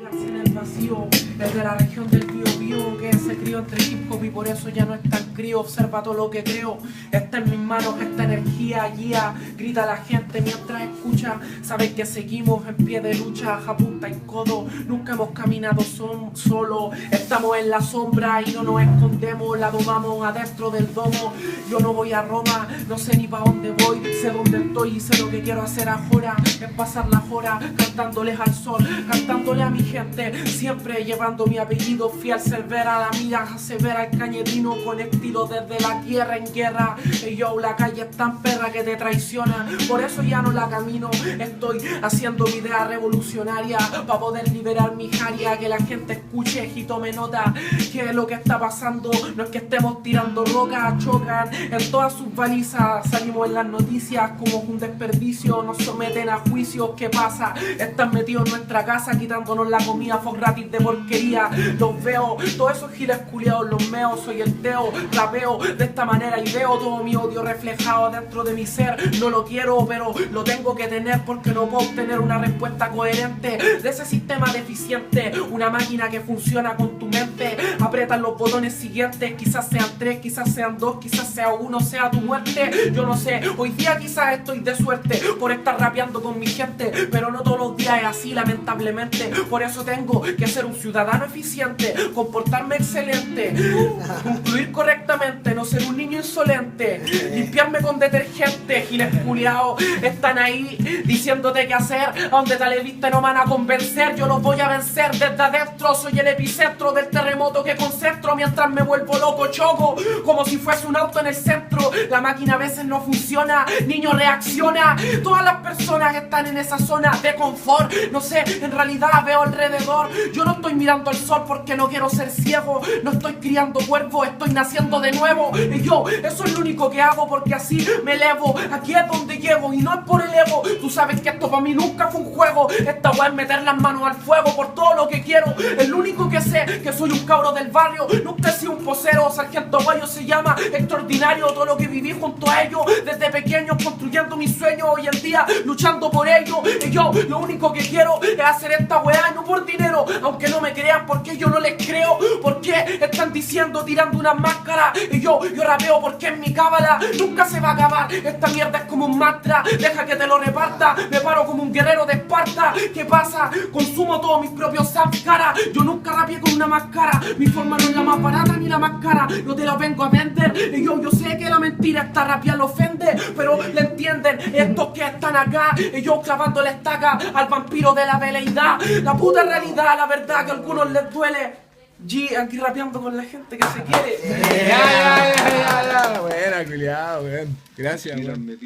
En el vacío, el de la región del Biobío, que se crió entre hip hop y por eso ya no es tan crío. Observa todo lo que creo, está en mis manos esta energía, guía, grita la gente mientras escucha. Sabes que seguimos en pie de lucha, a punta y codo, nunca hemos caminado solo. Estamos en la sombra y no nos escondemos, la domamos adentro del domo. Yo no voy a Roma, no sé ni pa' dónde voy, sé dónde estoy y sé lo que quiero hacer ahora. Es pasar las horas cantándoles al sol, cantándole a mi gente, siempre llevando mi apellido fiel, Cervera, la mira, severa, el cañetino con estilo desde la tierra en guerra. Y yo, la calle es tan perra que te traiciona, por eso ya no la camino. Estoy haciendo mi idea revolucionaria para poder liberar mi jaria, que la gente escuche y tome nota que lo que está pasando no es que estemos tirando rocas, chocan en todas sus balizas, salimos en las noticias como un desperdicio, nos someten a juicios. ¿Qué pasa? Están metidos en nuestra casa quitándonos la comida, fue gratis de porquería. Los veo, todos esos giles culiados los meo, soy el Teo, rapeo de esta manera y veo todo mi odio reflejado dentro de mi ser. No lo quiero, pero lo tengo que tener porque no puedo obtener una respuesta coherente de ese sistema deficiente. Una máquina que funciona con tu mente, aprietas los botones siguientes, quizás sean 3, quizás sean 2, quizás sea 1, sea tu muerte. Yo no sé, hoy día quizás estoy de suerte por estar rapeando con mi gente, pero no todos los días es así, lamentablemente. Por eso tengo que ser un ciudadano eficiente, comportarme excelente, concluir correctamente, no ser un niño insolente, limpiarme con detergente. Giles culiados están ahí diciéndote qué hacer, a donde te le viste no van a convencer. Yo los voy a vencer desde adentro, soy el epicentro del terremoto que concentro. Mientras me vuelvo loco choco como si fuese un auto en el centro. La máquina a veces no funciona, niño reacciona. Todas las personas están en esa zona de confort, no sé, en realidad veo alrededor. Yo no estoy mirando al sol porque no quiero ser ciego, no estoy criando cuervos, estoy naciendo de nuevo. Y yo, eso es lo único que hago porque así me elevo. Aquí es donde llego y no es por el ego. Tú sabes que esto para mí nunca fue un juego. Esta weá es meter las manos al fuego por todo lo que quiero. Es lo único que sé, que soy un cabro del barrio, nunca he sido un posero. Sargento Guayo se llama extraordinario todo lo que viví junto a ellos desde pequeño, construyendo mis sueños, hoy en día luchando por ello. Y yo lo único que quiero es hacer esta weá y no por dinero, aunque no me crean porque yo no les creo. Porque están diciendo, tirando una máscara. Y yo rapeo porque es mi cábala, nunca se va a acabar. Esta mierda es como un mantra, deja que te lo reparta. Me paro como un guerrero de Esparta. ¿Qué pasa? Consumo todos mis propios cara. Yo nunca rapeé con una máscara, mi forma no es la más barata ni la más cara. No te la vengo a vender. Y yo sé que la mentira esta rapear lo ofende, pero le entienden estos que están acá. Y yo clavando la estaca al vampiro de la veleidad. La puta realidad, la verdad que a algunos les duele. G, aquí rapeando con la gente que se quiere. Ya. Buena, culiado, weón. Gracias, weón.